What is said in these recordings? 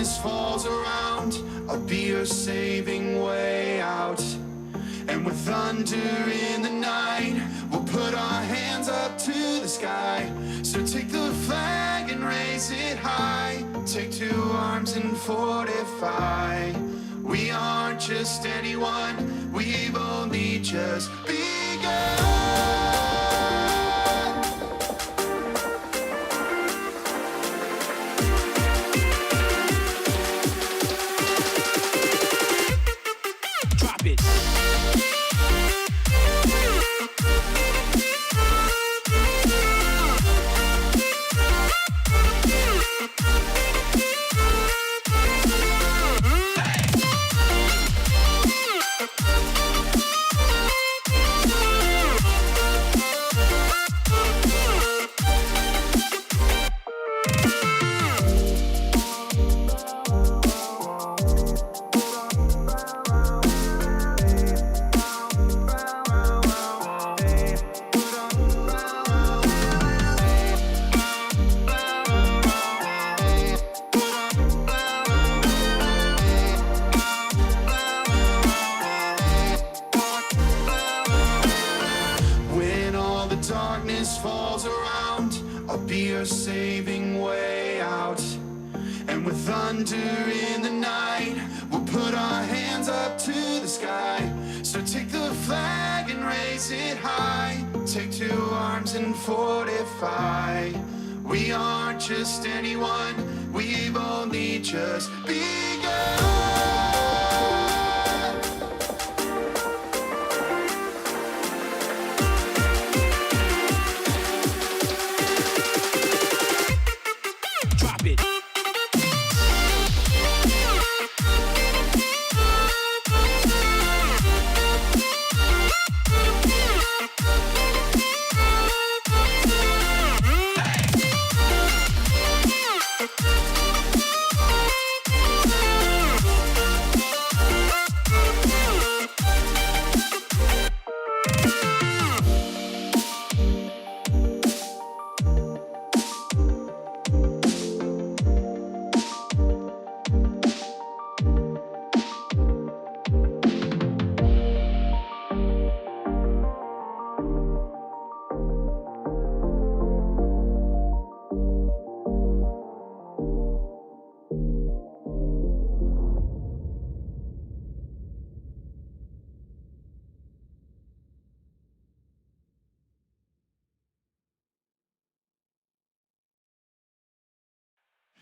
darkness falls around, I'll be your saving way out. And with thunder in the night, we'll put our hands up to the sky. So take the flag and raise it high. Take two arms and fortify. We aren't just anyone, we've only just begun. Darkness falls around, I'll be your saving way out. And with thunder in the night, we'll put our hands up to the sky. So take the flag and raise it high. Take two arms and fortify. We aren't just anyone, we've only just begun.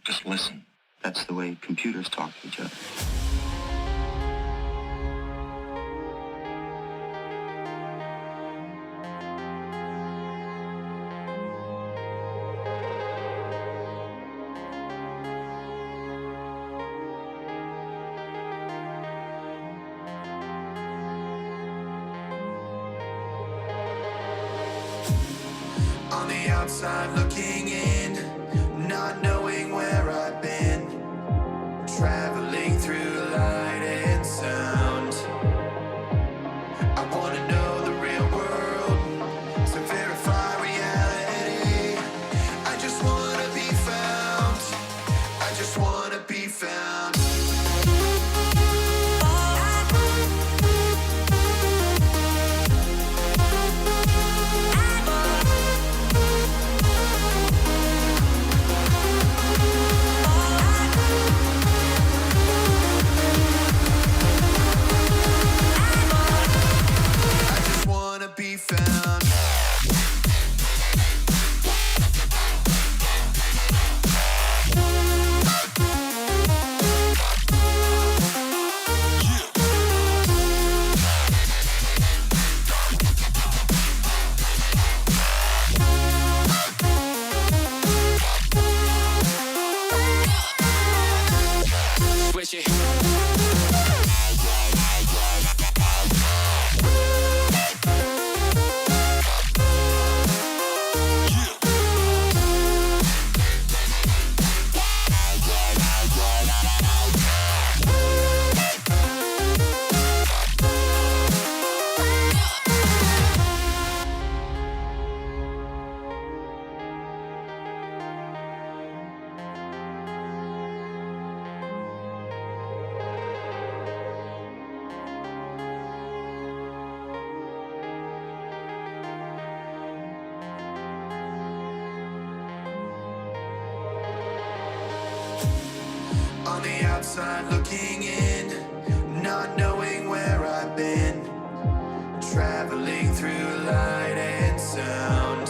Just listen. That's the way computers talk to each other. On the outside looking in, not knowing where I've been, traveling through light and sound. I wanna know the real world, to verify reality. I just wanna be found, I just wanna be found. on the outside looking in, not knowing where I've been, traveling through light and sound.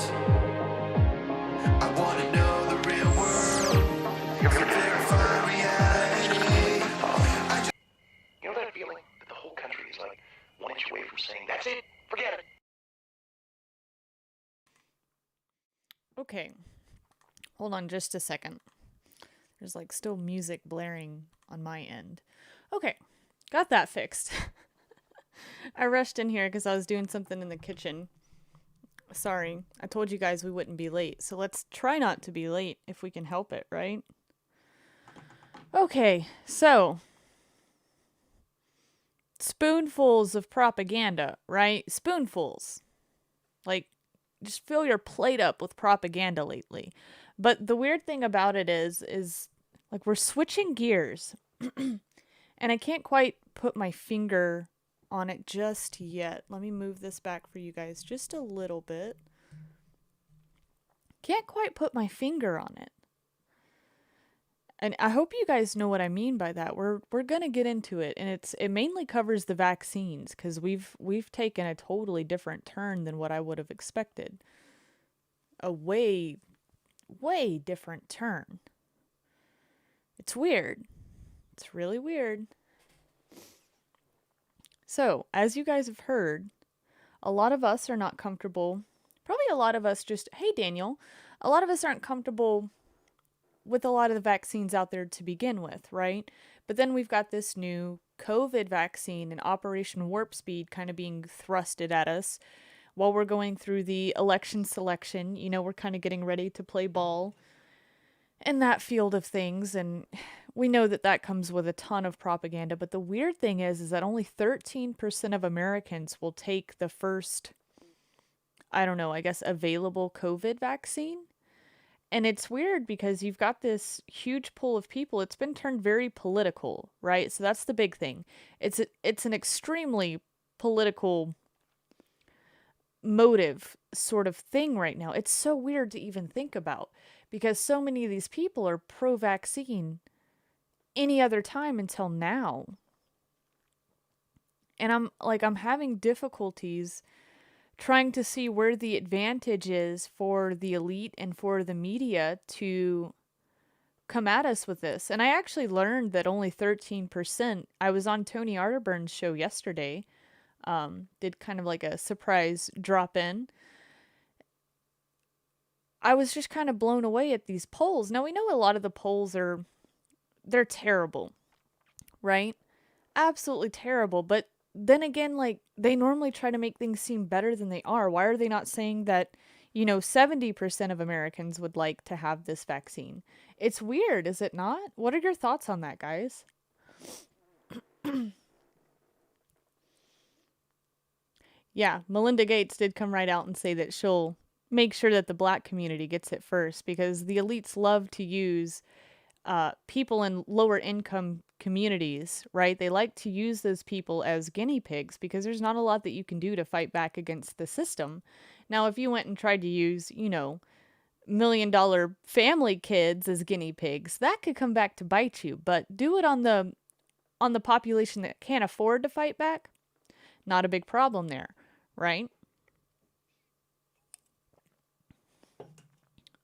I wanna know the real world, verify reality. You know that feeling that the whole country is like 1 inch away from saying, that's it, forget it? Okay, hold on just a second. There's like still music blaring on my end. Okay, got that fixed. I rushed in here because I was doing something in the kitchen. Sorry, I told you guys we wouldn't be late, so let's try not to be late if we can help it, right? Okay, so spoonfuls of propaganda, right? Spoonfuls. Like, just fill your plate up with propaganda lately. But the weird thing about it is like we're switching gears. And I can't quite put my finger on it just yet. Let me move this back for you guys just a little bit. Can't quite put my finger on it. And I hope you guys know what I mean by that. We're gonna get into it, and it mainly covers the vaccines because we've taken a totally different turn than what I would have expected. A way different turn. It's weird. It's really weird. So, as you guys have heard, a lot of us are not comfortable. Probably a lot of us just, hey Daniel, a lot of us aren't comfortable with a lot of the vaccines out there to begin with, right? But then we've got this new COVID vaccine and Operation Warp Speed kind of being thrusted at us while we're going through the election selection. You know, we're kind of getting ready to play ball in that field of things, and we know that that comes with a ton of propaganda. But the weird thing is that only 13% of Americans will take the first, I don't know, I guess available COVID vaccine. And it's weird because you've got this huge pool of people. It's been turned very political, right? So that's the big thing. It's an extremely political motive sort of thing right now. It's so weird to even think about because so many of these people are pro-vaccine any other time until now. And I'm having difficulties trying to see where the advantage is for the elite and for the media to come at us with this. And I actually learned that only 13%. I was on Tony ARTERBURN's show yesterday. Did kind of like a surprise drop in. I was just kind of blown away at these polls. Now we know a lot of the polls they're terrible, right? Absolutely terrible. But then again, like, they normally try to make things seem better than they are. Why are they not saying that, 70% of Americans would like to have this vaccine? It's weird, is it not? What are your thoughts on that, guys? Yeah, Melinda Gates did come right out and say that she'll make sure that the black community gets it first because the elites love to use people in lower income communities, right? They like to use those people as guinea pigs because there's not a lot that you can do to fight back against the system. Now, if you went and tried to use, $1 million family kids as guinea pigs, that could come back to bite you. But do it on the population that can't afford to fight back, not a big problem there, right?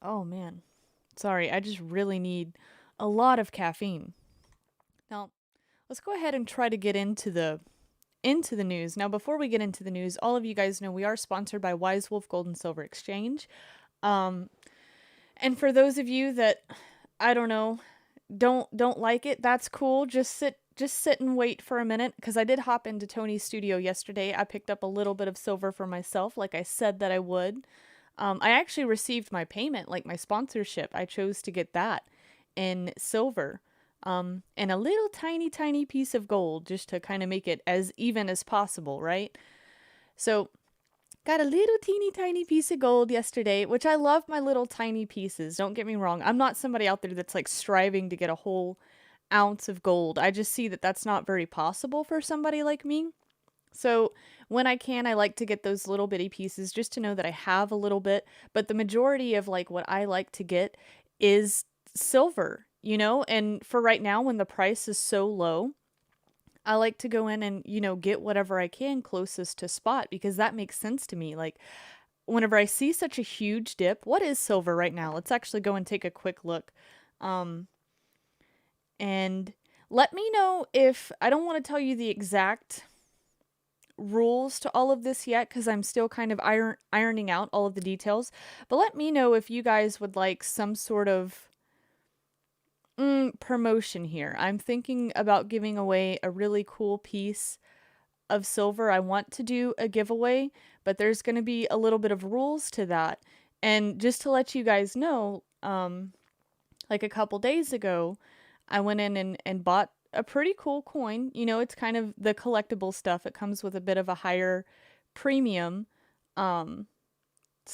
Oh man, sorry, I just really need a lot of caffeine. Now, let's go ahead and try to get into the news. Now, before we get into the news, all of you guys know we are sponsored by Wise Wolf Gold and Silver Exchange. And for those of you that, I don't know, don't like it, that's cool. Just sit and wait for a minute, because I did hop into Tony's studio yesterday. I picked up a little bit of silver for myself, like I said that I would. I actually received my payment, like my sponsorship. I chose to get that in silver. And a little tiny piece of gold, just to kind of make it as even as possible, right? So, got a little tiny piece of gold yesterday, which I love my little tiny pieces. Don't get me wrong. I'm not somebody out there that's like striving to get a whole ounce of gold. I just see that that's not very possible for somebody like me. So when I can, I like to get those little bitty pieces just to know that I have a little bit. But the majority of like what I like to get is silver. you know? And for right now, when the price is so low, I like to go in and, get whatever I can closest to spot because that makes sense to me. Like, whenever I see such a huge dip, what is silver right now? Let's actually go and take a quick look. Um, and let me know if I don't want to tell you the exact rules to all of this yet because I'm still kind of ironing out all of the details. But let me know if you guys would like some sort of promotion here. I'm thinking about giving away a really cool piece of silver. I want to do a giveaway, but there's going to be a little bit of rules to that. And just to let you guys know, like a couple days ago, I went in and bought a pretty cool coin. It's kind of the collectible stuff. It comes with a bit of a higher premium. So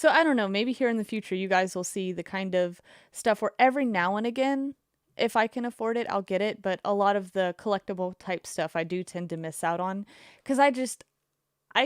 I don't know, maybe here in the future you guys will see the kind of stuff where every now and again, if I can afford it, I'll get it. But a lot of the collectible type stuff I do tend to miss out on because I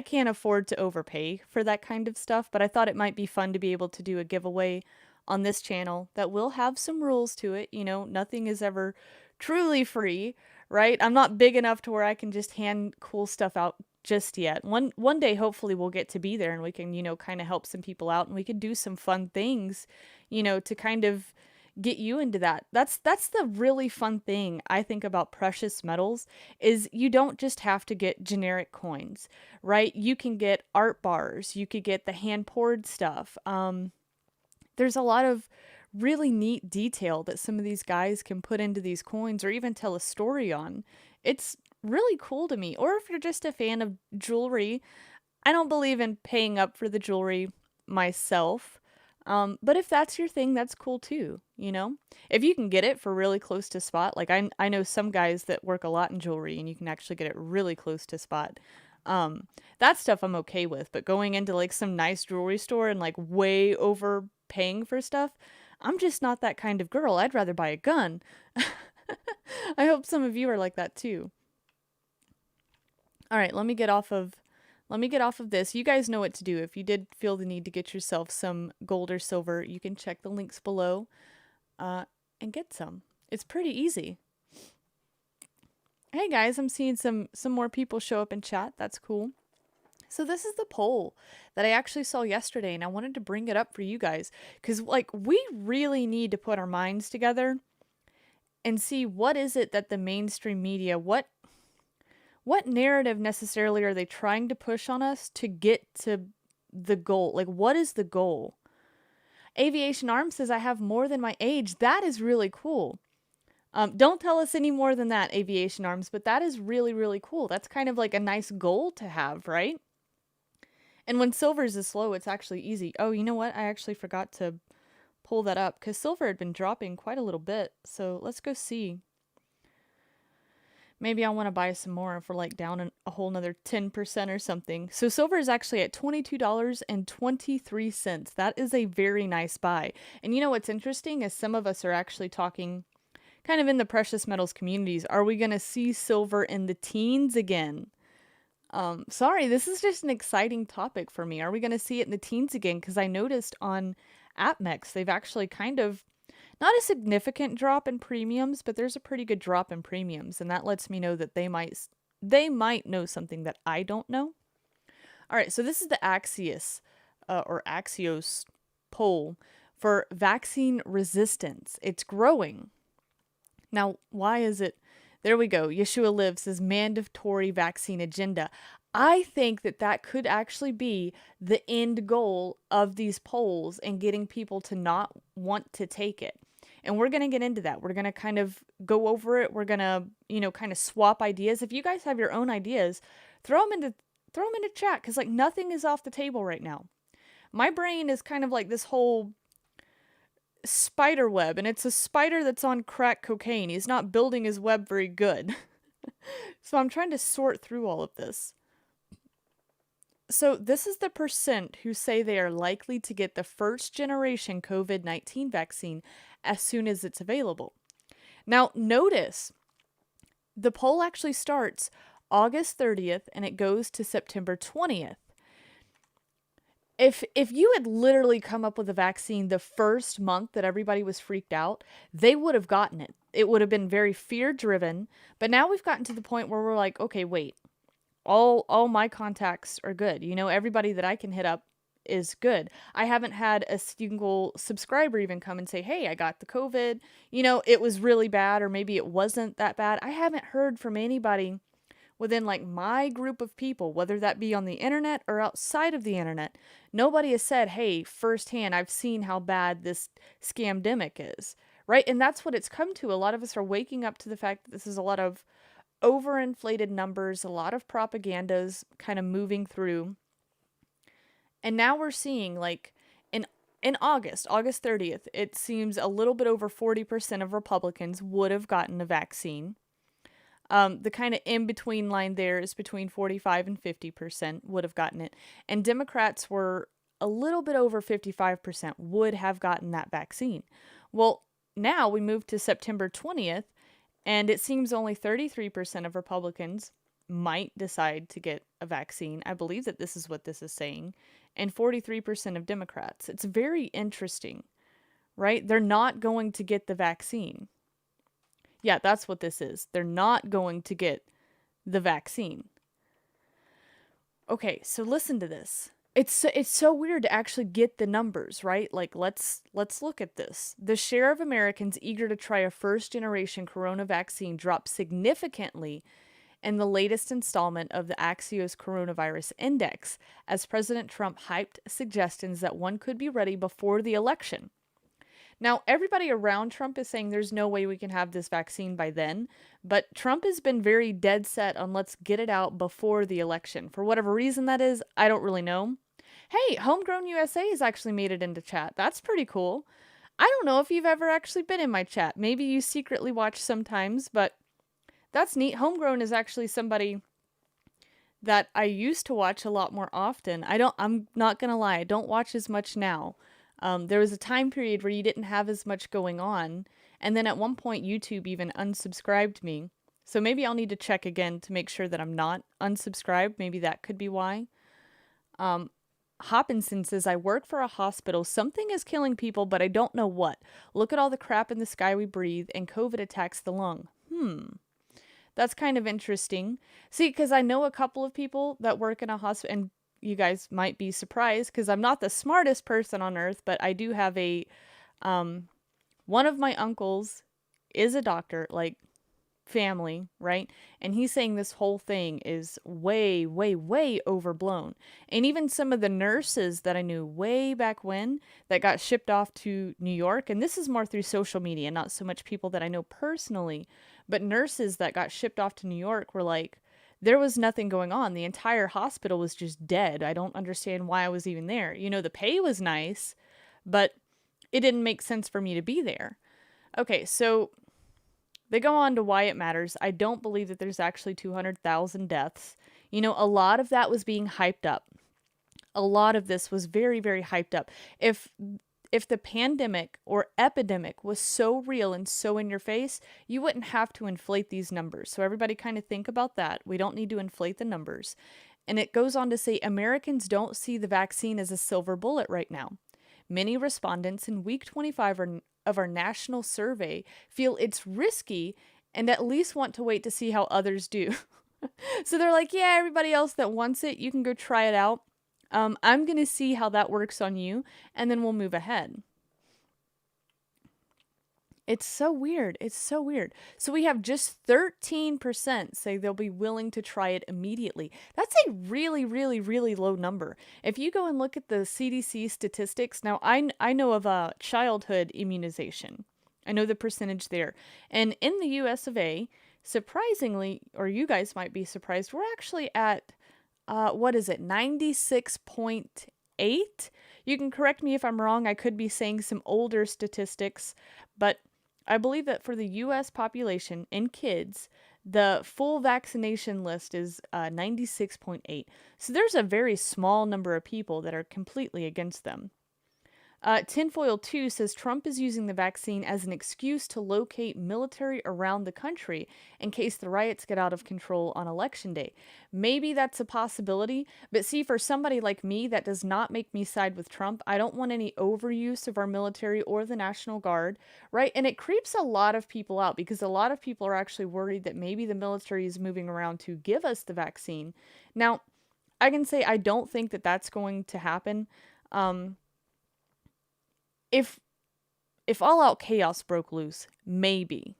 can't afford to overpay for that kind of stuff. But I thought it might be fun to be able to do a giveaway on this channel that will have some rules to it. Nothing is ever truly free, right? I'm not big enough to where I can just hand cool stuff out just yet. One day hopefully we'll get to be there and we can, kind of help some people out and we can do some fun things, to kind of get you into that. That's the really fun thing I think about precious metals is you don't just have to get generic coins, right? You can get art bars, you could get the hand poured stuff. There's a lot of really neat detail that some of these guys can put into these coins or even tell a story on. It's really cool to me. Or if you're just a fan of jewelry, I don't believe in paying up for the jewelry myself. But if that's your thing, that's cool too, If you can get it for really close to spot, like I know some guys that work a lot in jewelry and you can actually get it really close to spot. That stuff I'm okay with, but going into like some nice jewelry store and like way overpaying for stuff, I'm just not that kind of girl. I'd rather buy a gun. I hope some of you are like that too. All right, let me get off of this. You guys know what to do. If you did feel the need to get yourself some gold or silver, you can check the links below and get some. It's pretty easy. Hey guys, I'm seeing some more people show up in chat. That's cool. So this is the poll that I actually saw yesterday, and I wanted to bring it up for you guys because we really need to put our minds together and see what is it that the mainstream media, what narrative necessarily are they trying to push on us to get to the goal? Like, what is the goal? Aviation Arms says, I have more than my age. That is really cool. Don't tell us any more than that, Aviation Arms, but that is really, really cool. That's kind of like a nice goal to have, right? And when silver's is slow, it's actually easy. Oh, you know what? I actually forgot to pull that up because silver had been dropping quite a little bit. So let's go see. Maybe I want to buy some more if we're like down a whole nother 10% or something. So silver is actually at $22.23. That is a very nice buy. And you know what's interesting is some of us are actually talking kind of in the precious metals communities. Are we going to see silver in the teens again? Sorry, this is just an exciting topic for me. Are we going to see it in the teens again? Because I noticed on APMEX, they've actually kind of, not a significant drop in premiums, but there's a pretty good drop in premiums. And that lets me know that they might know something that I don't know. All right, so this is the Axios poll for vaccine resistance. It's growing. Now, why is it? There we go. Yeshua Lives says mandatory vaccine agenda. I think that could actually be the end goal of these polls and getting people to not want to take it. And we're going to get into that. We're going to kind of go over it. We're going to, kind of swap ideas. If you guys have your own ideas, throw them into chat because nothing is off the table right now. My brain is kind of like this whole spider web, and it's a spider that's on crack cocaine. He's not building his web very good. So I'm trying to sort through all of this. So this is the percent who say they are likely to get the first generation COVID-19 vaccine as soon as it's available. Now notice, the poll actually starts August 30th and it goes to September 20th. if you had literally come up with a vaccine the first month that everybody was freaked out, they would have gotten it. It would have been very fear driven. But now we've gotten to the point where we're like, okay, wait, all my contacts are good. You know, everybody that I can hit up is good. I haven't had a single subscriber even come and say, hey, I got the COVID. You know, it was really bad, or maybe it wasn't that bad. I haven't heard from anybody within like my group of people, whether that be on the internet or outside of the internet. Nobody has said, hey, firsthand, I've seen how bad this scamdemic is, right? And that's what it's come to. A lot of us are waking up to the fact that this is a lot of overinflated numbers, a lot of propagandas kind of moving through. And now we're seeing like in August 30th, it seems a little bit over 40% of Republicans would have gotten a vaccine. The kind of in-between line there is between 45 and 50% would have gotten it. And Democrats were a little bit over 55% would have gotten that vaccine. Well, now we move to September 20th, and it seems only 33% of Republicans might decide to get a vaccine. I believe that this is what this is saying. And 43% of Democrats. It's very interesting, right? They're not going to get the vaccine. Yeah, that's what this is. They're not going to get the vaccine. Okay, so listen to this. It's so weird to actually get the numbers, right? Like let's look at this. The share of Americans eager to try a first-generation corona vaccine dropped significantly in the latest installment of the Axios Coronavirus Index as President Trump hyped suggestions that one could be ready before the election. Now, everybody around Trump is saying there's no way we can have this vaccine by then, but Trump has been very dead set on let's get it out before the election. For whatever reason that is, I don't really know. Hey, Homegrown USA has actually made it into chat. That's pretty cool. I don't know if you've ever actually been in my chat. Maybe you secretly watch sometimes, but that's neat. Homegrown is actually somebody that I used to watch a lot more often. I'm not gonna lie, I don't watch as much now. There was a time period where you didn't have as much going on, and then at one point YouTube even unsubscribed me. So maybe I'll need to check again to make sure that I'm not unsubscribed. Maybe that could be why. Hopinson says, I work for a hospital. Something is killing people, but I don't know what. Look at all the crap in the sky we breathe, and COVID attacks the lung. That's kind of interesting. See, because I know a couple of people that work in a hospital, and you guys might be surprised because I'm not the smartest person on earth, but I do have one of my uncles is a doctor, like family, right? And he's saying this whole thing is way, way, way overblown. And even some of the nurses that I knew way back when that got shipped off to New York, and this is more through social media, not so much people that I know personally, but nurses that got shipped off to New York were like, there was nothing going on. The entire hospital was just dead. I don't understand why I was even there. You know, the pay was nice, but it didn't make sense for me to be there. Okay, so they go on to why it matters. I don't believe that there's actually 200,000 deaths. You know, a lot of that was being hyped up. A lot of this was very, very hyped up. If the pandemic or epidemic was so real and so in your face, you wouldn't have to inflate these numbers. So everybody kind of think about that. We don't need to inflate the numbers. And it goes on to say Americans don't see the vaccine as a silver bullet right now. Many respondents in week 25 of our national survey feel it's risky and at least want to wait to see how others do. So they're like, yeah, everybody else that wants it, you can go try it out. I'm going to see how that works on you, and then we'll move ahead. It's so weird. It's so weird. So we have just 13% say they'll be willing to try it immediately. That's a really, really, really low number. If you go and look at the CDC statistics, now I know of a childhood immunization. I know the percentage there. And in the US of A, surprisingly, or you guys might be surprised, we're actually at 96.8? You can correct me if I'm wrong. I could be saying some older statistics, but I believe that for the U.S. population in kids, the full vaccination list is 96.8. So there's a very small number of people that are completely against them. Tinfoil 2 says Trump is using the vaccine as an excuse to locate military around the country in case the riots get out of control on election day. Maybe that's a possibility, but see, for somebody like me, that does not make me side with Trump. I don't want any overuse of our military or the National Guard, right? And it creeps a lot of people out because a lot of people are actually worried that maybe the military is moving around to give us the vaccine. Now, I can say I don't think that that's going to happen. If all out chaos broke loose, maybe.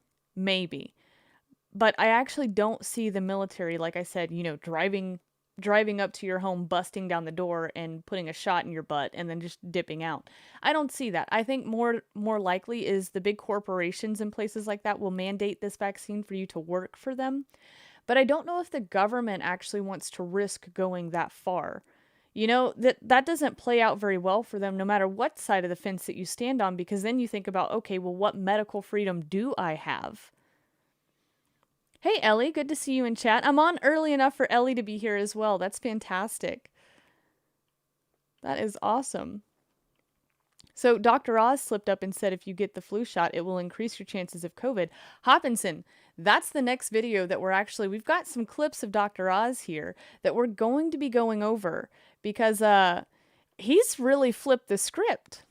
But I actually don't see the military, like I said, driving up to your home, busting down the door and putting a shot in your butt and then just dipping out. I don't see that. I think more likely is the big corporations and places like that will mandate this vaccine for you to work for them. But I don't know if the government actually wants to risk going that far. That doesn't play out very well for them no matter what side of the fence that you stand on, because then you think about, okay, well, what medical freedom do I have? Hey, Ellie, good to see you in chat. I'm on early enough for Ellie to be here as well. That's fantastic. That is awesome. So Dr. Oz slipped up and said if you get the flu shot, it will increase your chances of COVID. Hopkinson, that's the next video that we've got some clips of Dr. Oz here that we're going to be going over because he's really flipped the script.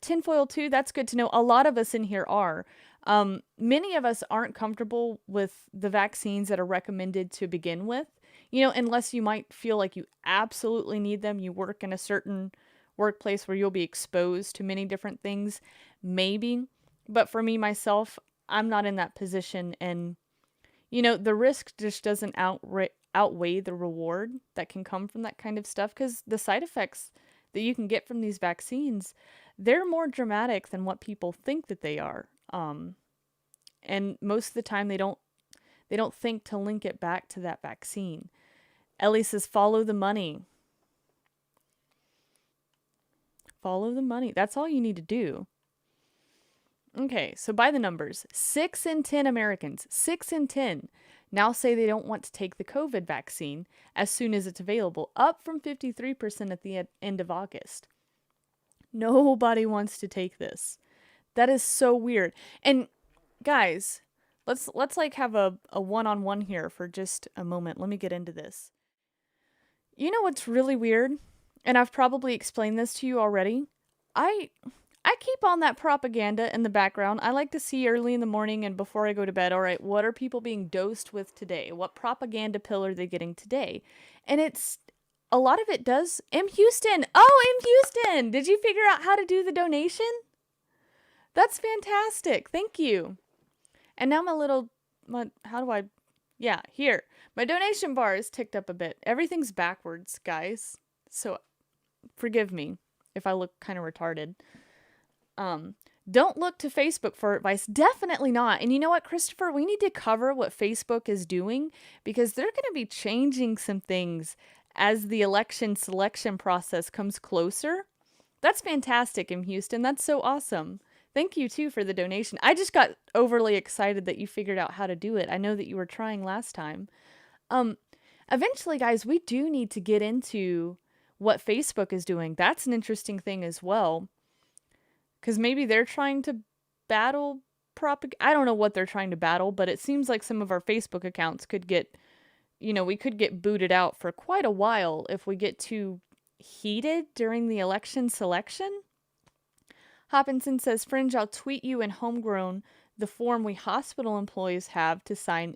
Tinfoil 2, that's good to know. A lot of us in here are. Many of us aren't comfortable with the vaccines that are recommended to begin with, unless you might feel like you absolutely need them. You work in a certain workplace where you'll be exposed to many different things, maybe. But for me, myself, I'm not in that position. And, the risk just doesn't outweigh the reward that can come from that kind of stuff, because the side effects that you can get from these vaccines, they're more dramatic than what people think that they are. And most of the time they don't think to link it back to that vaccine. Ellie says, follow the money. Follow the money. That's all you need to do. Okay, so by the numbers, 6 in 10 Americans, 6 in 10, now say they don't want to take the COVID vaccine as soon as it's available, up from 53% at the end of August. Nobody wants to take this. That is so weird. And guys, let's like have a one-on-one here for just a moment. Let me get into this. You know what's really weird? And I've probably explained this to you already. I keep on that propaganda in the background. I like to see early in the morning and before I go to bed, all right, what are people being dosed with today? What propaganda pill are they getting today? And it's a lot of it does. M. Houston. Oh, M. Houston. Did you figure out how to do the donation? That's fantastic. Thank you. And now here. My donation bar is ticked up a bit. Everything's backwards, guys. So forgive me if I look kind of retarded. Don't look to Facebook for advice. Definitely not. And you know what, Christopher? We need to cover what Facebook is doing because they're going to be changing some things as the election selection process comes closer. That's fantastic, in Houston. That's so awesome. Thank you, too, for the donation. I just got overly excited that you figured out how to do it. I know that you were trying last time. Eventually, guys, we do need to get into what Facebook is doing. That's an interesting thing as well. Because maybe they're trying to battle I don't know what they're trying to battle, but it seems like some of our Facebook accounts could get, we could get booted out for quite a while if we get too heated during the election selection. Hopkinson says, Fringe, I'll tweet you in Homegrown the form we hospital employees have to sign.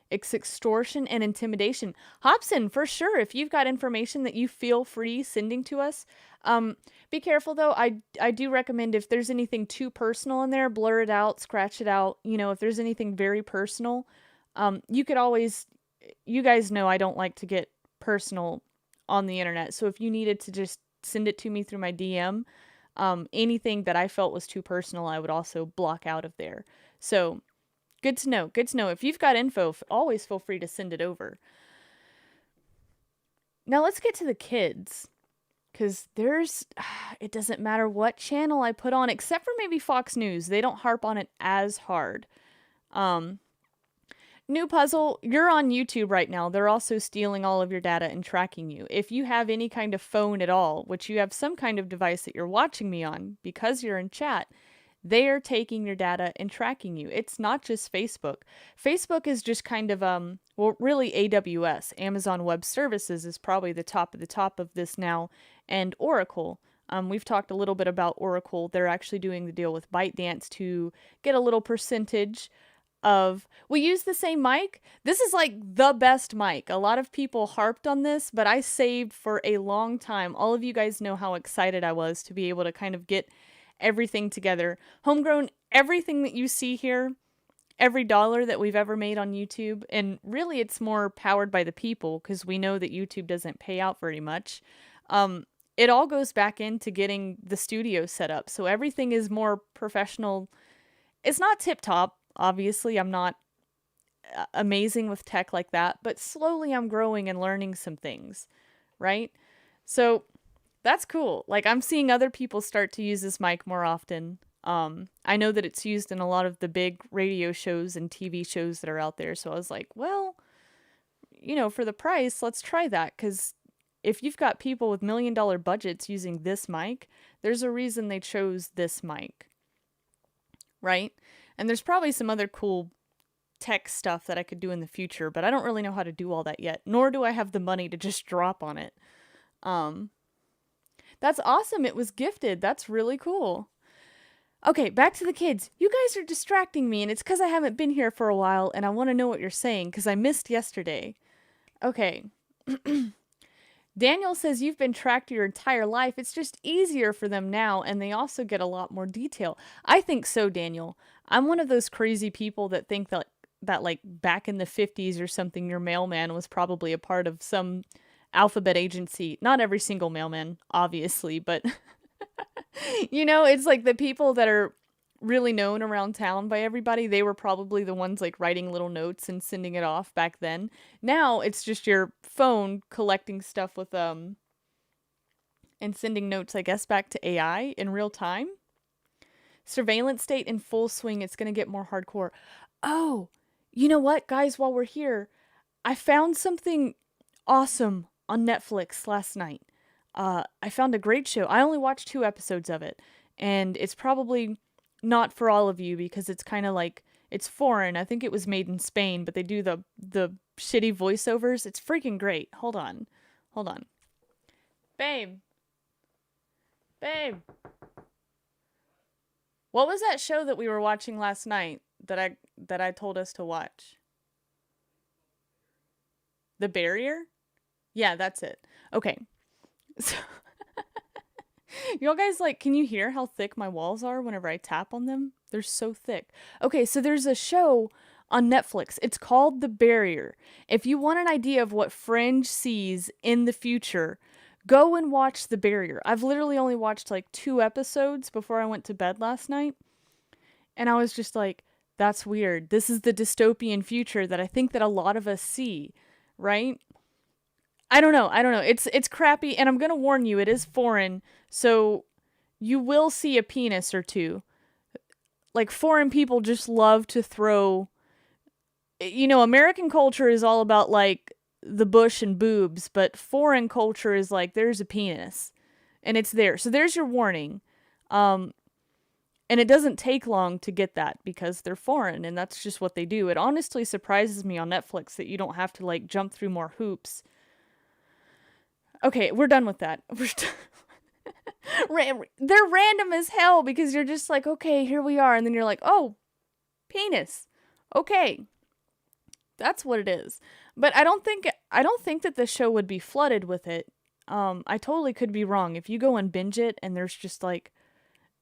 It's extortion and intimidation. Hobson, for sure, if you've got information that you feel free sending to us, be careful though. I do recommend if there's anything too personal in there, blur it out, scratch it out. If there's anything very personal, you could always, you guys know I don't like to get personal on the internet. So if you needed to just send it to me through my DM, anything that I felt was too personal, I would also block out of there. So good to know. Good to know. If you've got info, always feel free to send it over. Now let's get to the kids. Because it doesn't matter what channel I put on, except for maybe Fox News. They don't harp on it as hard. New puzzle, you're on YouTube right now. They're also stealing all of your data and tracking you. If you have any kind of phone at all, which you have some kind of device that you're watching me on because you're in chat, they are taking your data and tracking you. It's not just Facebook. Facebook is just kind of, well, really AWS, Amazon Web Services, is probably the top of this now, and Oracle. We've talked a little bit about Oracle. They're actually doing the deal with ByteDance to get a little percentage of, we use the same mic. This is like the best mic. A lot of people harped on this, but I saved for a long time. All of you guys know how excited I was to be able to kind of get everything together. Homegrown, everything that you see here, every dollar that we've ever made on YouTube, and really it's more powered by the people because we know that YouTube doesn't pay out very much. It all goes back into getting the studio set up. So everything is more professional. It's not tip top. Obviously, I'm not amazing with tech like that, but slowly I'm growing and learning some things, right? So that's cool. Like, I'm seeing other people start to use this mic more often. I know that it's used in a lot of the big radio shows and TV shows that are out there. So I was like, well, you know, for the price, let's try that. Because if you've got people with $1 million budgets using this mic, there's a reason they chose this mic, right? And there's probably some other cool tech stuff that I could do in the future, but I don't really know how to do all that yet, nor do I have the money to just drop on it. That's awesome. It was gifted. That's really cool. Okay, back to the kids. You guys are distracting me, and it's because I haven't been here for a while, and I want to know what you're saying, because I missed yesterday. Okay. Daniel says you've been tracked your entire life. It's just easier for them now, and they also get a lot more detail. I think so, Daniel. I'm one of those crazy people that think that like back in the 50s or something, your mailman was probably a part of some alphabet agency. Not every single mailman, obviously, but you know, it's like the people that are really known around town by everybody, they were probably the ones like writing little notes and sending it off back then. Now it's just your phone collecting stuff with and sending notes, I guess, back to AI in real time. Surveillance state in full swing. It's going to get more hardcore. Oh, you know what, guys, while we're here, I found something awesome on Netflix last night. I found a great show. I only watched 2 episodes of it, and it's probably not for all of you because it's kind of like, it's foreign. I think it was made in Spain, but they do the shitty voiceovers. It's freaking great. Hold on. Babe. What was that show that we were watching last night that I told us to watch? The Barrier? Yeah, that's it. Okay. So y'all guys, like, can you hear how thick my walls are whenever I tap on them? They're so thick. Okay, so there's a show on Netflix. It's called The Barrier. If you want an idea of what Fringe sees in the future, go and watch The Barrier. I've literally only watched like 2 episodes before I went to bed last night. And I was just like, that's weird. This is the dystopian future that I think that a lot of us see, right? I don't know. It's crappy, and I'm going to warn you, it is foreign, so you will see a penis or two. Like, foreign people just love to throw, you know, American culture is all about, like, the bush and boobs, but foreign culture is like, there's a penis, and it's there. So there's your warning. And it doesn't take long to get that because they're foreign, and that's just what they do. It honestly surprises me on Netflix that you don't have to, like, jump through more hoops. Okay, we're done with that. They're random as hell because you're just like, okay, here we are. And then you're like, oh, penis. Okay. That's what it is. But I don't think that the show would be flooded with it. I totally could be wrong. If you go and binge it and there's just like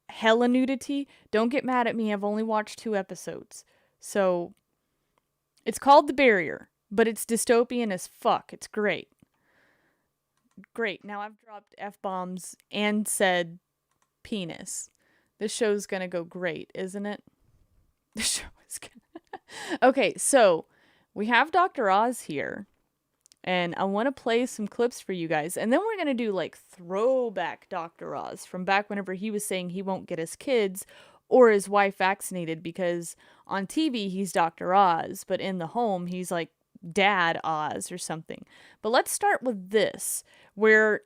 hella nudity, don't get mad at me. I've only watched 2 episodes. So it's called The Barrier, but it's dystopian as fuck. It's great. Great. Now I've dropped F-bombs and said penis. This show's gonna go great, isn't it? The show is gonna... Okay, so we have Dr. Oz here, and I want to play some clips for you guys, and then we're gonna do like throwback Dr. Oz from back whenever he was saying he won't get his kids, or his wife vaccinated, because on TV he's Dr. Oz, but in the home he's like Dad Oz or something. But let's start with this, where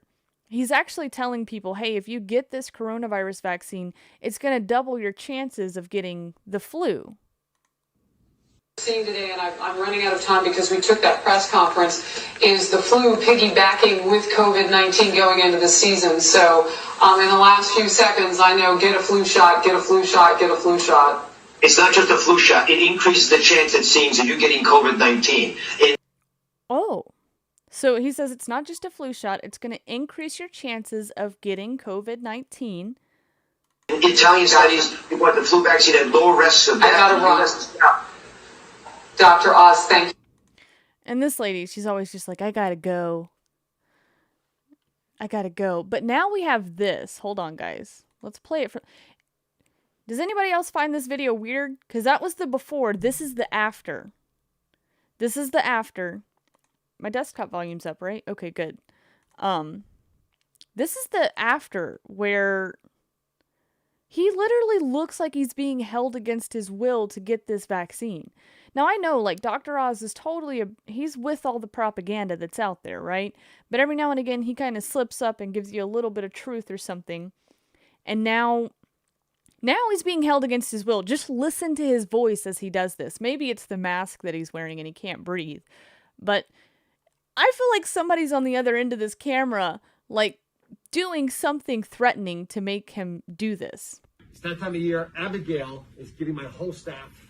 he's actually telling people, hey, if you get this coronavirus vaccine, it's going to double your chances of getting the flu. Seeing today, and I'm running out of time because we took that press conference, is the flu piggybacking with COVID-19 going into the season. So in the last few seconds, I know, get a flu shot, get a flu shot, get a flu shot. It's not just a flu shot. It increases the chance, it seems, of you getting COVID-19. Oh, so he says it's not just a flu shot. It's going to increase your chances of getting COVID-19. Italian studies report the flu vaccine had lower risks of death. I gotta run. Dr. Oz, thank you. And this lady, she's always just like, I gotta go. I gotta go. But now we have this. Hold on, guys. Let's play it. Does anybody else find this video weird? Because that was the before. This is the after. This is the after. My desktop volume's up, right? Okay, good. This is the after, where he literally looks like he's being held against his will to get this vaccine. Now, I know, like, Dr. Oz is totally, he's with all the propaganda that's out there, right? But every now and again, he kind of slips up and gives you a little bit of truth or something. And now he's being held against his will. Just listen to his voice as he does this. Maybe it's the mask that he's wearing and he can't breathe. But I feel like somebody's on the other end of this camera, like, doing something threatening to make him do this. It's that time of year. Abigail is giving my whole staff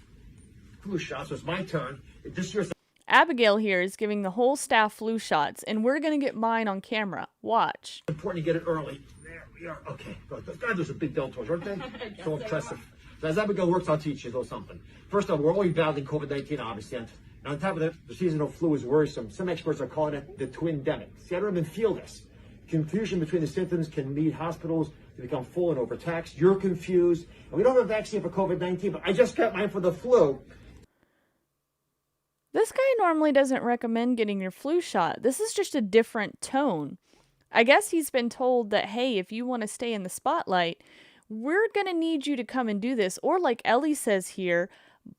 flu shots, so it's my turn. This year's Abigail here is giving the whole staff flu shots, and we're going to get mine on camera. Watch. important to get it early. There we are. Okay, good. God, there's a big deltoids, aren't they? So impressive. So as Abigail works, I'll teach you a little something. First off, we're always battling COVID-19, obviously. And on top of that, the seasonal flu is worrisome. Some experts are calling it the twin-demic. See, I don't even feel this. Confusion between the symptoms can lead hospitals to become full and overtaxed. You're confused. And we don't have a vaccine for COVID-19, but I just got mine for the flu. This guy normally doesn't recommend getting your flu shot. This is just a different tone. I guess he's been told that, hey, if you want to stay in the spotlight, we're going to need you to come and do this. Or like Ellie says here,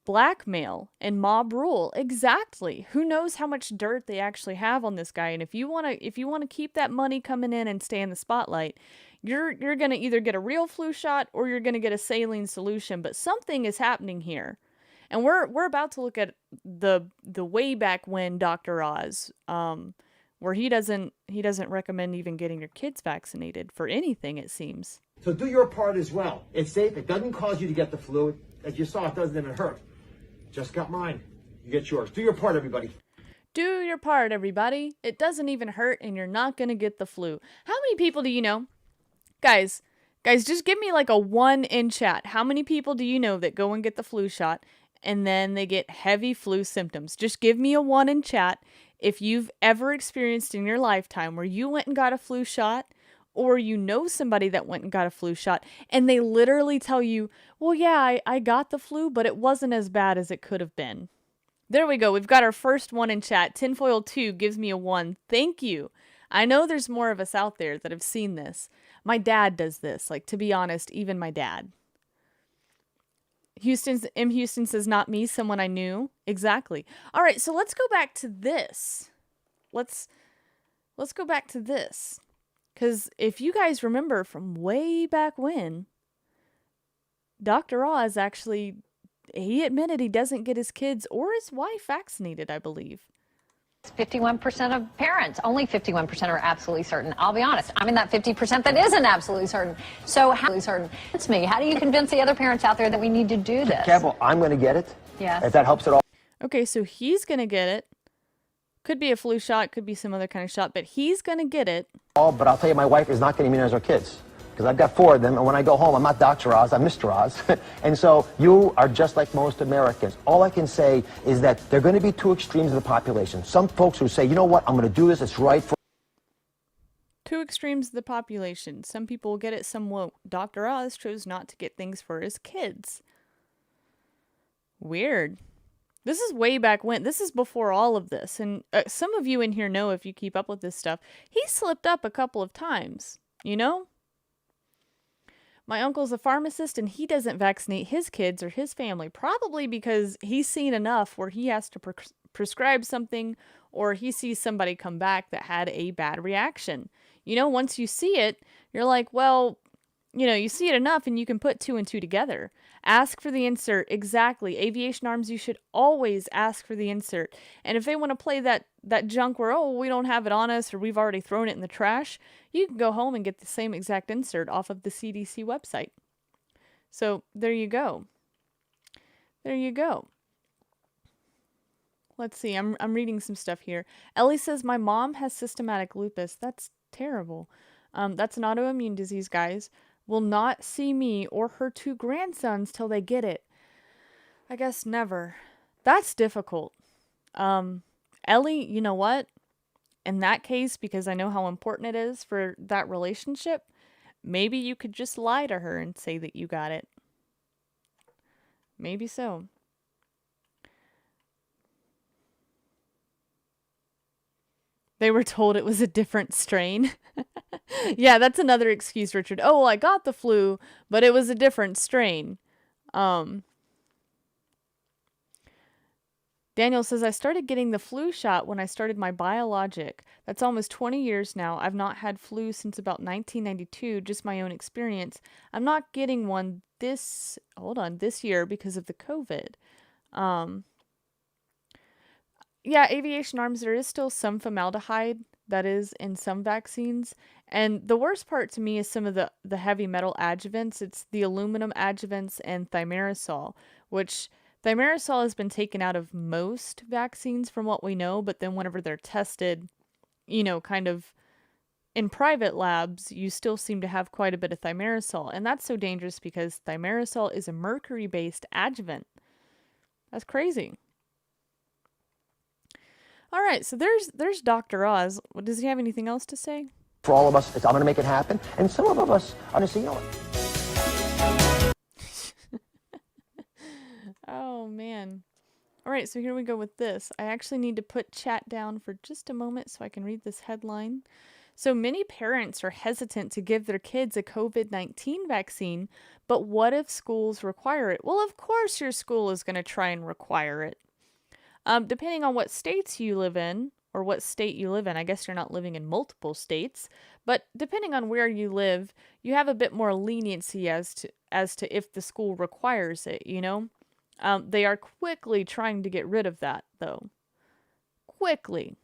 blackmail and mob rule. Exactly. Who knows how much dirt they actually have on this guy. And if you want to keep that money coming in and stay in the spotlight, you're going to either get a real flu shot or you're going to get a saline solution. But something is happening here. And we're about to look at the way back when Dr. Oz, where he doesn't recommend even getting your kids vaccinated for anything, it seems. So do your part as well. It's safe. It doesn't cause you to get the flu. As you saw, it doesn't even hurt. Just got mine. You get yours. Do your part, everybody. Do your part, everybody. It doesn't even hurt, and you're not going to get the flu. How many people do you know? Guys, just give me like a 1 in chat. How many people do you know that go and get the flu shot and then they get heavy flu symptoms? Just give me a 1 in chat if you've ever experienced in your lifetime where you went and got a flu shot, or you know somebody that went and got a flu shot and they literally tell you, well, yeah, I got the flu, but it wasn't as bad as it could have been. There we go. We've got our first 1 in chat. Tinfoil 2 gives me a 1. Thank you. I know there's more of us out there that have seen this. My dad does this. Like, to be honest, even my dad. Houston says, not me, someone I knew. Exactly. All right, so let's go back to this. Let's go back to this. Because if you guys remember from way back when, Dr. Oz actually, he admitted he doesn't get his kids or his wife vaccinated, I believe. 51% of parents, only 51% are absolutely certain. I'll be honest, I'm in that 50% that isn't absolutely certain. So how certain? It's me. How do you convince the other parents out there that we need to do this? Campbell, I'm going to get it. Yes. If that helps at all. Okay, so he's going to get it. Could be a flu shot, could be some other kind of shot, but he's going to get it. But I'll tell you, my wife is not going to immunize our kids. Because I've got 4 of them, and when I go home, I'm not Dr. Oz, I'm Mr. Oz. And so you are just like most Americans. All I can say is that there are going to be 2 extremes of the population. Some folks who say, you know what, I'm going to do this, it's right for... 2 extremes of the population. Some people will get it, some won't. Dr. Oz chose not to get things for his kids. Weird. This is way back when. This is before all of this. And some of you in here know, if you keep up with this stuff, he slipped up a couple of times, you know? My uncle's a pharmacist and he doesn't vaccinate his kids or his family, probably because he's seen enough where he has to prescribe something or he sees somebody come back that had a bad reaction. You know, once you see it, you're like, well, you know, you see it enough and you can put two and two together. Ask for the insert. Exactly. Aviation arms, you should always ask for the insert. And if they want to play that junk where, oh, we don't have it on us or we've already thrown it in the trash, you can go home and get the same exact insert off of the CDC website. So there you go. There you go. Let's see. I'm reading some stuff here. Ellie says, my mom has systematic lupus. That's terrible. That's an autoimmune disease, guys. Will not see me or her two grandsons till they get it. I guess never. That's difficult. Ellie, you know what? In that case, because I know how important it is for that relationship, maybe you could just lie to her and say that you got it. Maybe so. They were told it was a different strain. Yeah, that's another excuse, Richard. Oh, well, I got the flu, but it was a different strain. Daniel says, I started getting the flu shot when I started my biologic. That's almost 20 years now. I've not had flu since about 1992, just my own experience. I'm not getting one this year because of the COVID. Yeah, aviation arms, there is still some formaldehyde that is in some vaccines. And the worst part to me is some of the heavy metal adjuvants. It's the aluminum adjuvants and thimerosal, which thimerosal has been taken out of most vaccines from what we know, but then whenever they're tested, you know, kind of in private labs, you still seem to have quite a bit of thimerosal. And that's so dangerous because thimerosal is a mercury-based adjuvant. That's crazy. All right, so there's Dr. Oz. Does he have anything else to say? For all of us, I'm going to make it happen. And some of us are going to say, you know what? Oh, man. All right, so here we go with this. I actually need to put chat down for just a moment so I can read this headline. So many parents are hesitant to give their kids a COVID-19 vaccine, but what if schools require it? Well, of course your school is going to try and require it. Depending on what states you live in, or what state you live in, I guess you're not living in multiple states, but depending on where you live, you have a bit more leniency as to if the school requires it, you know? They are quickly trying to get rid of that, though. Quickly.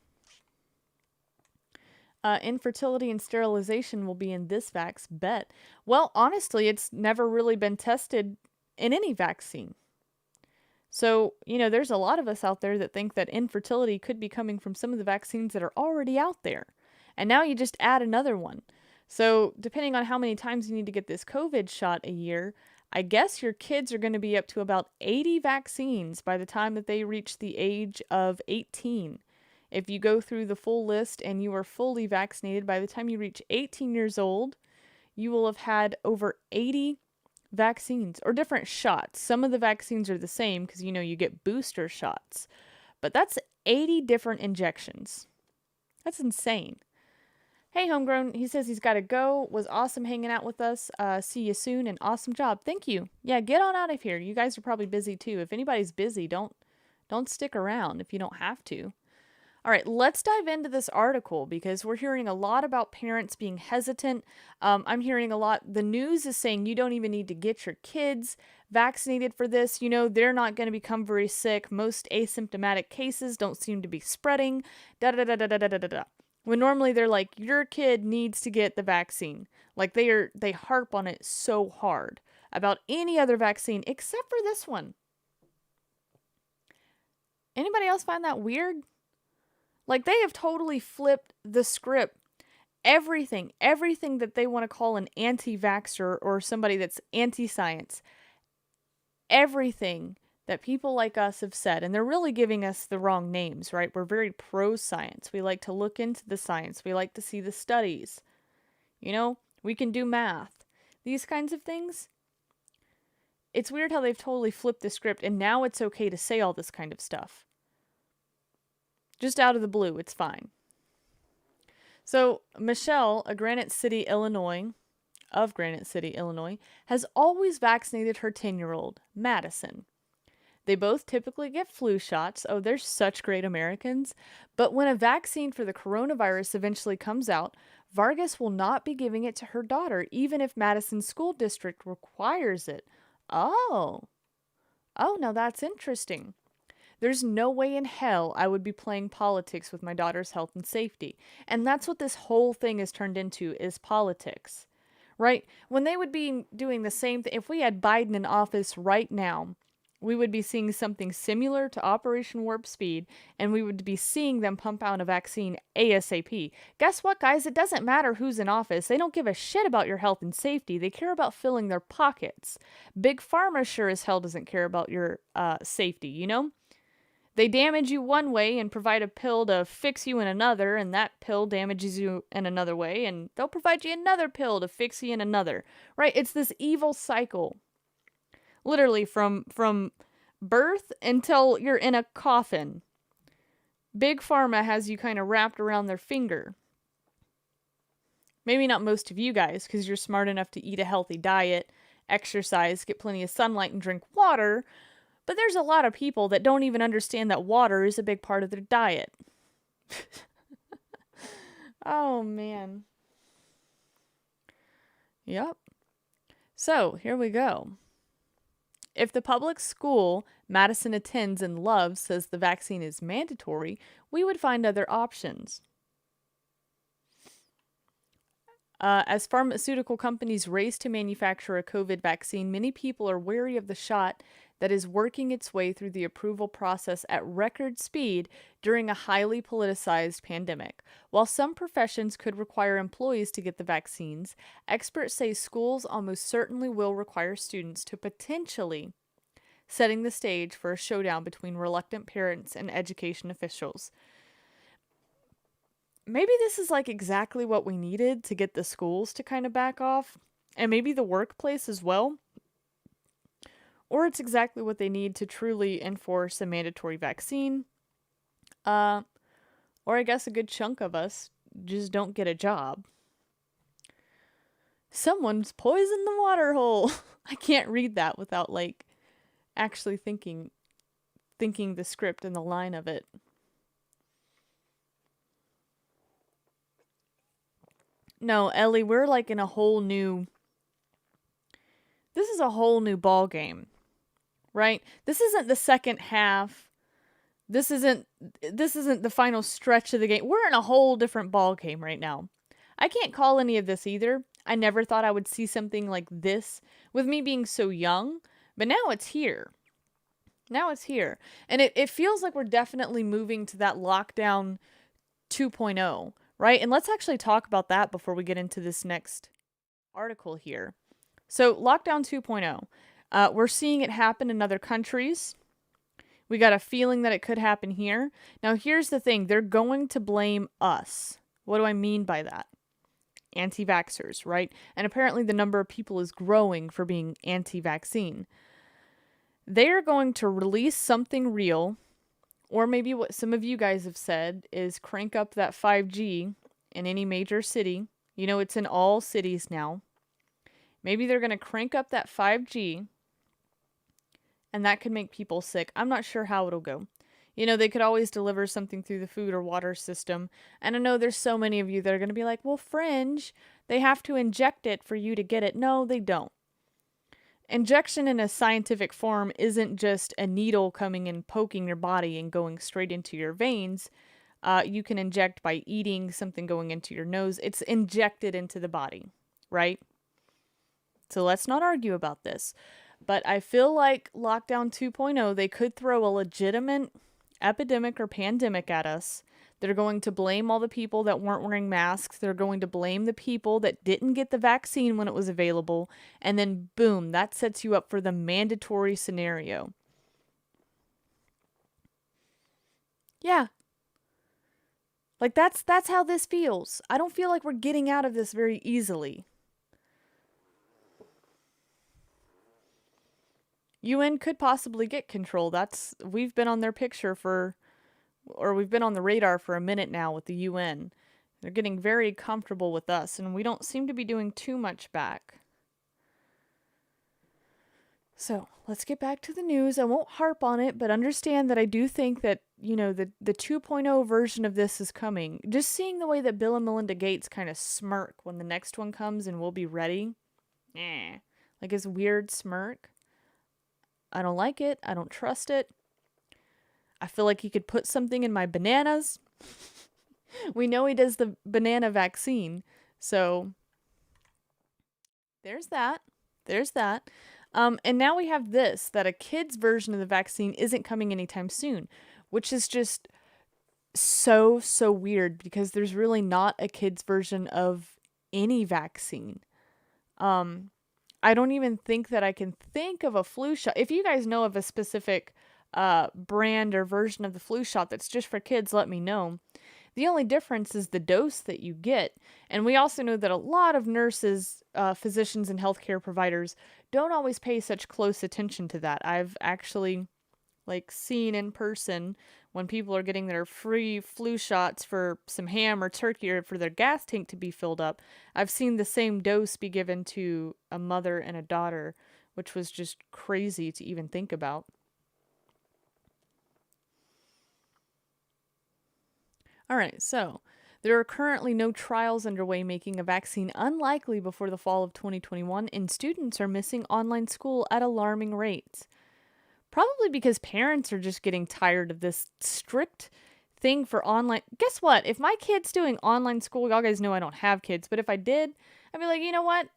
Infertility and sterilization will be in this vax, bet. Well, honestly, it's never really been tested in any vaccine. So, you know, there's a lot of us out there that think that infertility could be coming from some of the vaccines that are already out there. And now you just add another one. So, depending on how many times you need to get this COVID shot a year, I guess your kids are going to be up to about 80 vaccines by the time that they reach the age of 18. If you go through the full list and you are fully vaccinated, by the time you reach 18 years old, you will have had over 80 vaccines or different shots. Some of the vaccines are the same because, you know, you get booster shots, but that's 80 different injections. That's insane. Hey, Homegrown, he says he's got to go. Was awesome hanging out with us. See you soon and awesome job. Thank you. Yeah, get on out of here. You guys are probably busy too. If anybody's busy, don't stick around if you don't have to. All right, let's dive into this article because we're hearing a lot about parents being hesitant. I'm hearing a lot. The news is saying you don't even need to get your kids vaccinated for this. You know, they're not going to become very sick. Most asymptomatic cases don't seem to be spreading. When normally they're like, your kid needs to get the vaccine. Like they harp on it so hard about any other vaccine except for this one. Anybody else find that weird? Like, they have totally flipped the script. Everything that they want to call an anti-vaxxer or somebody that's anti-science, everything that people like us have said, and they're really giving us the wrong names, right? We're very pro-science. We like to look into the science. We like to see the studies. You know, we can do math. These kinds of things. It's weird how they've totally flipped the script, and now it's okay to say all this kind of stuff. Just out of the blue, it's fine. So, Michelle, a Granite City, Illinois, of Granite City, Illinois, has always vaccinated her 10-year-old, Madison. They both typically get flu shots. Oh, they're such great Americans. But when a vaccine for the coronavirus eventually comes out, Vargas will not be giving it to her daughter, even if Madison's school district requires it. Oh, now that's interesting. There's no way in hell I would be playing politics with my daughter's health and safety. And that's what this whole thing has turned into, is politics. Right? When they would be doing the same thing, if we had Biden in office right now, we would be seeing something similar to Operation Warp Speed, and we would be seeing them pump out a vaccine ASAP. Guess what, guys? It doesn't matter who's in office. They don't give a shit about your health and safety. They care about filling their pockets. Big Pharma sure as hell doesn't care about your safety, you know? They damage you one way and provide a pill to fix you in another, and that pill damages you in another way, and they'll provide you another pill to fix you in another. Right? It's this evil cycle. Literally from birth until you're in a coffin. Big Pharma has you kind of wrapped around their finger. Maybe not most of you guys, because you're smart enough to eat a healthy diet, exercise, get plenty of sunlight, and drink water. But there's a lot of people that don't even understand that water is a big part of their diet. Oh, man. Yep. So, here we go. If the public school Madison attends and loves says the vaccine is mandatory, we would find other options. As pharmaceutical companies race to manufacture a COVID vaccine, many people are wary of the shot that is working its way through the approval process at record speed during a highly politicized pandemic. While some professions could require employees to get the vaccines, experts say schools almost certainly will require students to, potentially setting the stage for a showdown between reluctant parents and education officials. Maybe this is like exactly what we needed to get the schools to kind of back off, and maybe the workplace as well. Or it's exactly what they need to truly enforce a mandatory vaccine. Or I guess a good chunk of us just don't get a job. Someone's poisoned the water hole. I can't read that without like actually thinking the script and the line of it. No, Ellie, we're like in a whole new... This is a whole new ball game. Right? This isn't the second half. This isn't the final stretch of the game. We're in a whole different ball game right now. I can't call any of this either. I never thought I would see something like this with me being so young, but now it's here. Now it's here. And it feels like we're definitely moving to that lockdown 2.0, right? And let's actually talk about that before we get into this next article here. So lockdown 2.0. We're seeing it happen in other countries. We got a feeling that it could happen here. Now, here's the thing. They're going to blame us. What do I mean by that? Anti-vaxxers, right? And apparently the number of people is growing for being anti-vaccine. They are going to release something real, or maybe what some of you guys have said is crank up that 5G in any major city. You know, it's in all cities now. Maybe they're going to crank up that 5G, and that could make people sick. I'm not sure how it'll go. You know, they could always deliver something through the food or water system. And I know there's so many of you that are going to be like, well, fringe, they have to inject it for you to get it. No, they don't. Injection in a scientific form isn't just a needle coming and poking your body and going straight into your veins. You can inject by eating something going into your nose. It's injected into the body, right? So let's not argue about this. But I feel like lockdown 2.0, they could throw a legitimate epidemic or pandemic at us. They're going to blame all the people that weren't wearing masks. They're going to blame the people that didn't get the vaccine when it was available. And then boom, that sets you up for the mandatory scenario. Yeah. Like that's how this feels. I don't feel like we're getting out of this very easily. UN could possibly get control. We've been on their picture we've been on the radar for a minute now with the UN. They're getting very comfortable with us, and we don't seem to be doing too much back. So, let's get back to the news. I won't harp on it, but understand that I do think that, the 2.0 version of this is coming. Just seeing the way that Bill and Melinda Gates kind of smirk when the next one comes and we'll be ready. Like his weird smirk. I don't like it. I don't trust it. I feel like he could put something in my bananas. We know he does the banana vaccine. So, there's that. There's that. And now we have this, that a kid's version of the vaccine isn't coming anytime soon, which is just so weird because there's really not a kid's version of any vaccine. I don't even think that I can think of a flu shot. If you guys know of a specific brand or version of the flu shot that's just for kids, let me know. The only difference is the dose that you get. And we also know that a lot of nurses, physicians, and healthcare providers don't always pay such close attention to that. I've actually seen in person when people are getting their free flu shots for some ham or turkey or for their gas tank to be filled up. I've seen the same dose be given to a mother and a daughter, which was just crazy to even think about. All right, so there are currently no trials underway making a vaccine unlikely before the fall of 2021, and students are missing online school at alarming rates. Probably because parents are just getting tired of this strict thing for online. Guess what? If my kid's doing online school, y'all guys know I don't have kids, but if I did, I'd be like, you know what?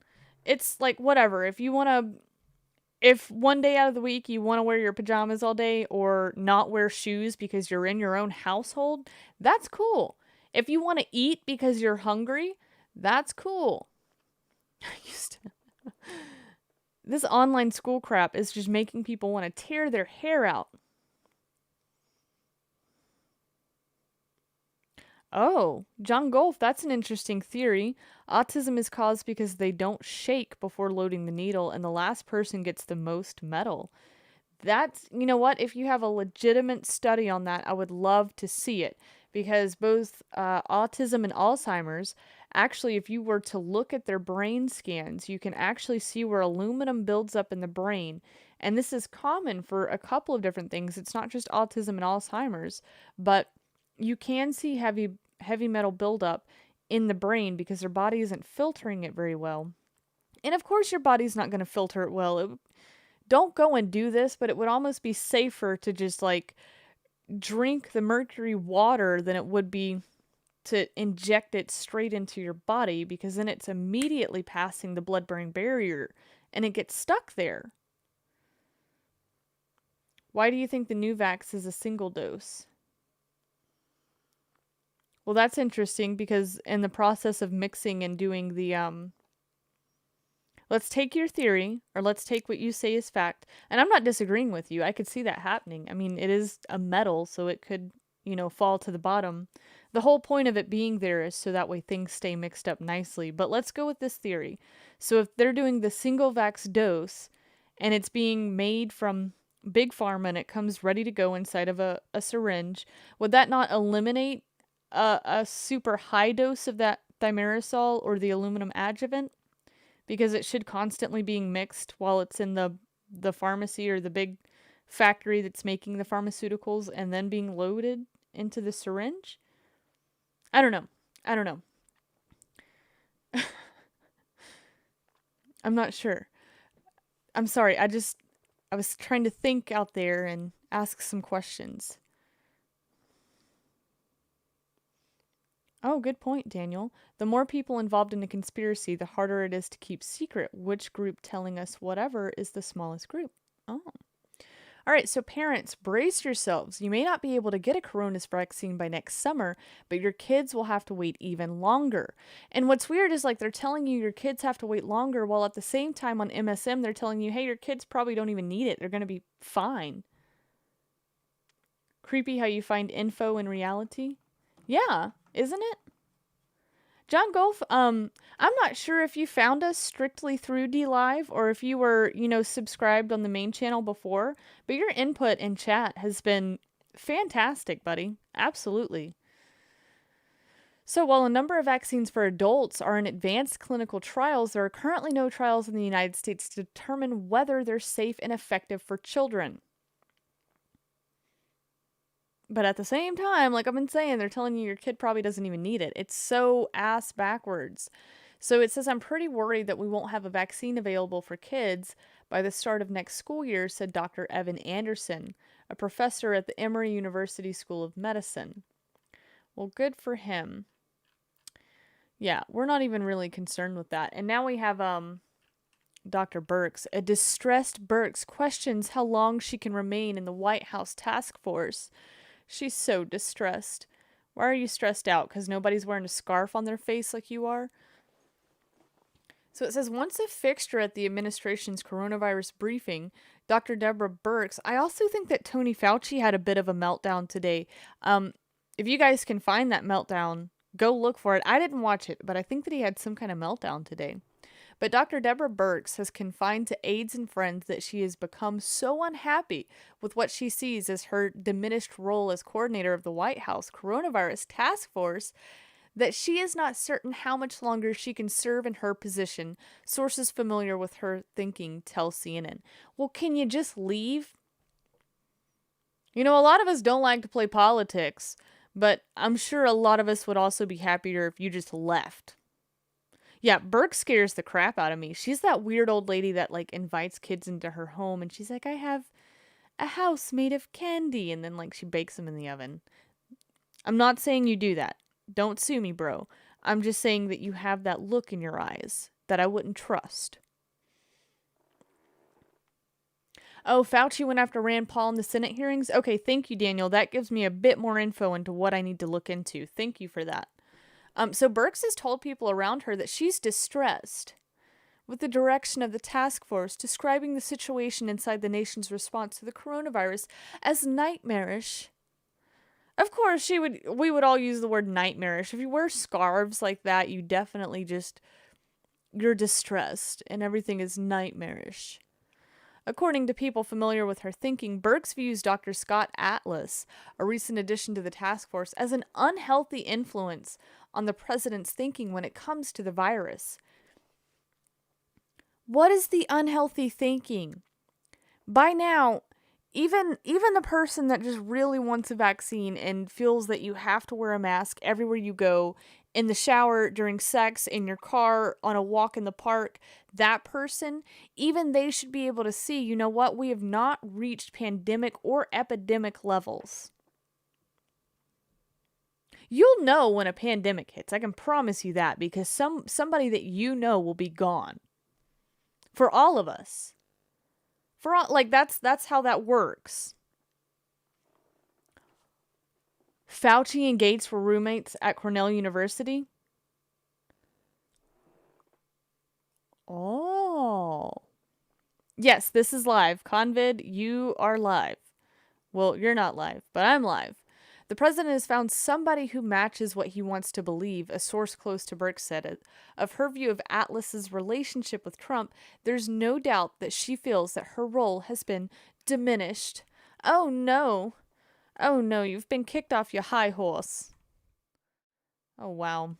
It's whatever. If one day out of the week you want to wear your pajamas all day or not wear shoes because you're in your own household, that's cool. If you want to eat because you're hungry, that's cool. This online school crap is just making people want to tear their hair out. Oh, John Golf, that's an interesting theory. Autism is caused because they don't shake before loading the needle, and the last person gets the most metal. That's, you know what? If you have a legitimate study on that, I would love to see it. Because both autism and Alzheimer's, actually, if you were to look at their brain scans, you can actually see where aluminum builds up in the brain. And this is common for a couple of different things. It's not just autism and Alzheimer's, but you can see heavy metal buildup in the brain because their body isn't filtering it very well. And of course, your body's not going to filter it well. Don't go and do this, but it would almost be safer to just drink the mercury water than it would be to inject it straight into your body, because then it's immediately passing the blood-brain barrier and it gets stuck there. Why do you think the new vax is a single dose? Well, that's interesting because in the process of mixing and doing the, let's take your theory, or let's take what you say is fact, and I'm not disagreeing with you. I could see that happening. I mean, it is a metal, so it could, fall to the bottom. The whole point of it being there is so that way things stay mixed up nicely. But let's go with this theory. So if they're doing the single vax dose, and it's being made from Big Pharma and it comes ready to go inside of a syringe, would that not eliminate a super high dose of that thimerosal or the aluminum adjuvant? Because it should constantly being mixed while it's in the pharmacy or the big factory that's making the pharmaceuticals and then being loaded into the syringe? I don't know. I'm not sure. I'm sorry. I was trying to think out there and ask some questions. Oh, good point, Daniel. The more people involved in a conspiracy, the harder it is to keep secret which group telling us whatever is the smallest group. Oh. All right, so parents, brace yourselves. You may not be able to get a coronavirus vaccine by next summer, but your kids will have to wait even longer. And what's weird is they're telling you your kids have to wait longer, while at the same time on MSM, they're telling you, hey, your kids probably don't even need it. They're going to be fine. Creepy how you find info in reality? Yeah, isn't it? John Golf, I'm not sure if you found us strictly through DLive or if you were, subscribed on the main channel before, but your input in chat has been fantastic, buddy. Absolutely. So while a number of vaccines for adults are in advanced clinical trials, there are currently no trials in the United States to determine whether they're safe and effective for children. But at the same time, like I've been saying, they're telling you your kid probably doesn't even need it. It's so ass backwards. So it says, I'm pretty worried that we won't have a vaccine available for kids by the start of next school year, said Dr. Evan Anderson, a professor at the Emory University School of Medicine. Well, good for him. Yeah, we're not even really concerned with that. And now we have Dr. Birx. A distressed Birx questions how long she can remain in the White House task force. She's so distressed. Why are you stressed out? Because nobody's wearing a scarf on their face like you are? So it says, once a fixture at the administration's coronavirus briefing, Dr. Deborah Birx, I also think that Tony Fauci had a bit of a meltdown today. If you guys can find that meltdown, go look for it. I didn't watch it, but I think that he had some kind of meltdown today. But Dr. Deborah Birx has confided to aides and friends that she has become so unhappy with what she sees as her diminished role as coordinator of the White House Coronavirus Task Force that she is not certain how much longer she can serve in her position, sources familiar with her thinking tell CNN. Well, can you just leave? You know, a lot of us don't like to play politics, but I'm sure a lot of us would also be happier if you just left. Yeah, Burke scares the crap out of me. She's that weird old lady that, like, invites kids into her home, and she's like, I have a house made of candy, and then, like, she bakes them in the oven. I'm not saying you do that. Don't sue me, bro. I'm just saying that you have that look in your eyes that I wouldn't trust. Oh, Fauci went after Rand Paul in the Senate hearings? Okay, thank you, Daniel. That gives me a bit more info into what I need to look into. Thank you for that. So Birx has told people around her that she's distressed with the direction of the task force, describing the situation inside the nation's response to the coronavirus as nightmarish. Of course, we would all use the word nightmarish. If you wear scarves like that, you definitely you're distressed and everything is nightmarish. According to people familiar with her thinking, Birx views Dr. Scott Atlas, a recent addition to the task force, as an unhealthy influence on the president's thinking when it comes to the virus. What is the unhealthy thinking? By now, even the person that just really wants a vaccine and feels that you have to wear a mask everywhere you go, in the shower, during sex, in your car, on a walk in the park, that person, even they should be able to see, you know what, we have not reached pandemic or epidemic levels. You'll know when a pandemic hits. I can promise you that, because somebody that you know will be gone. For all of us. For all, like, that's how that works. Fauci and Gates were roommates at Cornell University. Oh. Yes, this is live. Convid, you are live. Well, you're not live, but I'm live. The president has found somebody who matches what he wants to believe, a source close to Birx said. Of her view of Atlas's relationship with Trump, there's no doubt that she feels that her role has been diminished. Oh no. Oh no, you've been kicked off your high horse. Oh wow.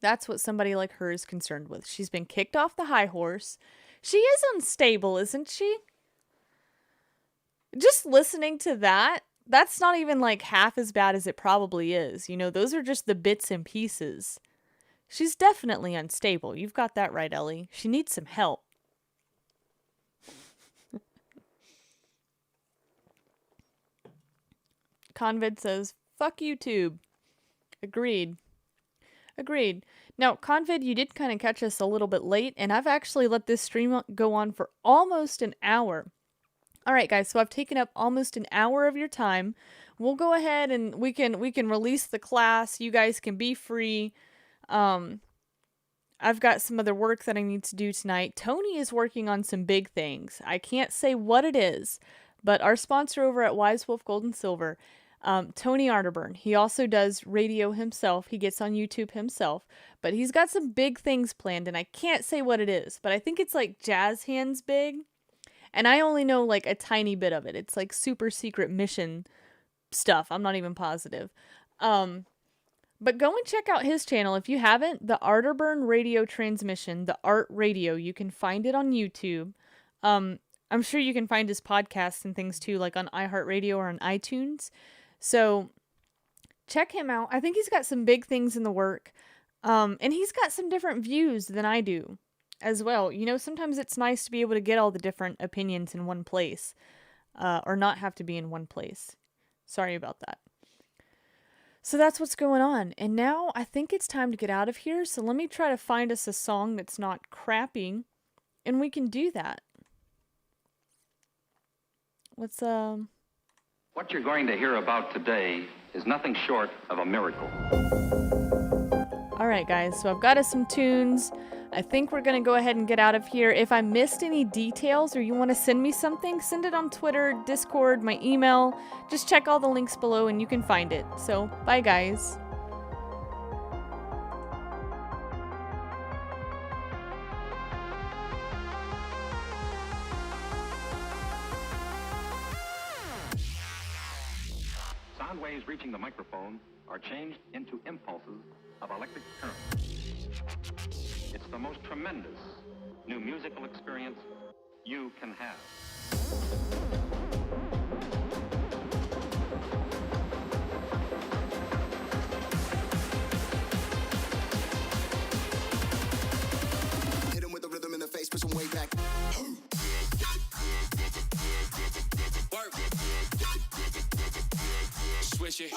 That's what somebody like her is concerned with. She's been kicked off the high horse. She is unstable, isn't she? Just listening to that, that's not even like half as bad as it probably is. You know, those are just the bits and pieces. She's definitely unstable. You've got that right, Ellie. She needs some help. Convid says, fuck YouTube. Agreed. Now, Convid, you did kind of catch us a little bit late, and I've actually let this stream go on for almost an hour. Alright guys, so I've taken up almost an hour of your time. We'll go ahead and we can release the class. You guys can be free. I've got some other work that I need to do tonight. Tony is working on some big things. I can't say what it is, but our sponsor over at Wise Wolf Gold and Silver, Tony ARTERBURN. He also does radio himself. He gets on YouTube himself, but he's got some big things planned, and I can't say what it is, but I think it's like jazz hands big. And I only know like a tiny bit of it. It's like super secret mission stuff. I'm not even positive. But go and check out his channel if you haven't. The ARTERBURN radio transmission, the Art Radio. You can find it on YouTube. I'm sure you can find his podcasts and things too, like on iHeartRadio or on iTunes. So check him out. I think he's got some big things in the work. And he's got some different views than I do as well. You know, sometimes it's nice to be able to get all the different opinions in one place, or not have to be in one place. Sorry about that. So that's what's going on. And now I think it's time to get out of here. So let me try to find us a song that's not crapping, and we can do that. Let's What you're going to hear about today is nothing short of a miracle. Alright guys, so I've got us some tunes. I think we're going to go ahead and get out of here. If I missed any details or you want to send me something, send it on Twitter, Discord, my email. Just check all the links below and you can find it. So, bye guys. Sound waves reaching the microphone are changed into impulses of electric current. It's the most tremendous new musical experience you can have. Hit him with the rhythm in the face, push him way back. Work. Swish it.